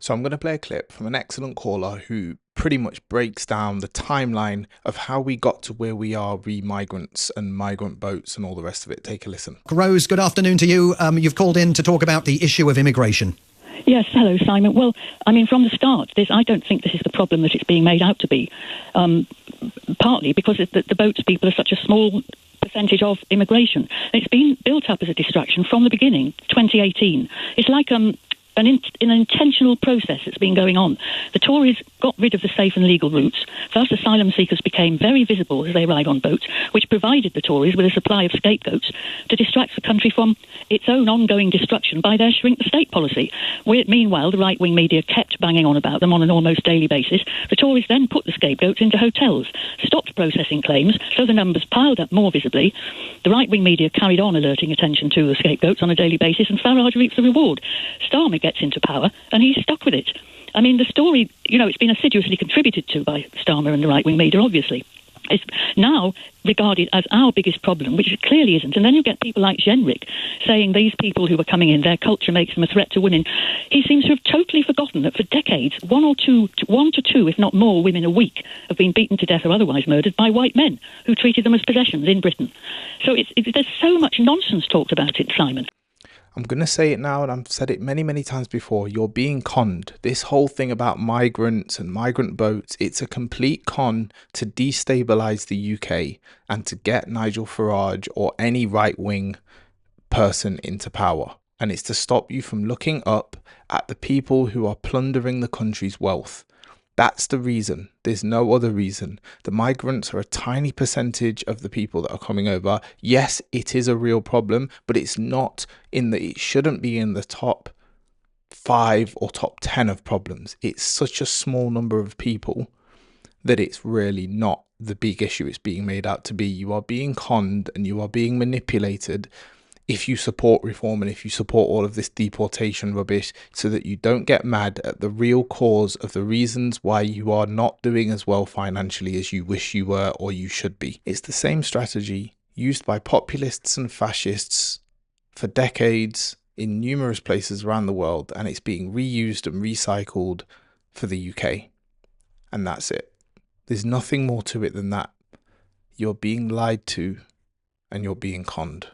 So I'm going to play a clip from an excellent caller who pretty much breaks down the timeline of how we got to where we are re-migrants and migrant boats and all the rest of it. Take a listen. Rose, good afternoon to you. You've called in to talk about the issue of immigration. Yes, hello, Simon. Well, I mean, from the start, I don't think this is the problem that it's being made out to be, partly because the boats people are such a small percentage of immigration. It's been built up as a distraction from the beginning, 2018. It's like an intentional process that's been going on. The Tories got rid of the safe and legal routes. Thus, asylum seekers became very visible as they arrive on boats, which provided the Tories with a supply of scapegoats to distract the country from its own ongoing destruction by their shrink the state policy. Meanwhile, the right-wing media kept banging on about them on an almost daily basis. The Tories then put the scapegoats into hotels, stopped processing claims, so the numbers piled up more visibly. The right-wing media carried on alerting attention to the scapegoats on a daily basis, and Farage reaps the reward. Starmer gets into power, and he's stuck with it. I mean, the story, it's been assiduously contributed to by Starmer and the right-wing media, obviously. It's now regarded as our biggest problem, which it clearly isn't. And then you get people like Jenrick saying these people who are coming in, their culture makes them a threat to women. He seems to have totally forgotten that for decades, one to two, if not more, women a week have been beaten to death or otherwise murdered by white men who treated them as possessions in Britain. So there's so much nonsense talked about it, Simon. I'm going to say it now, and I've said it many, many times before. You're being conned. This whole thing about migrants and migrant boats, it's a complete con to destabilise the UK and to get Nigel Farage or any right-wing person into power. And it's to stop you from looking up at the people who are plundering the country's wealth. That's the reason. There's no other reason. The migrants are a tiny percentage of the people that are coming over. Yes, it is a real problem, but it shouldn't be in the top 5 or top 10 of problems. It's such a small number of people that it's really not the big issue it's being made out to be. You are being conned and you are being manipulated if you support reform and if you support all of this deportation rubbish, so that you don't get mad at the real cause of the reasons why you are not doing as well financially as you wish you were or you should be. It's the same strategy used by populists and fascists for decades in numerous places around the world, and it's being reused and recycled for the UK. And that's it. There's nothing more to it than that. You're being lied to and you're being conned.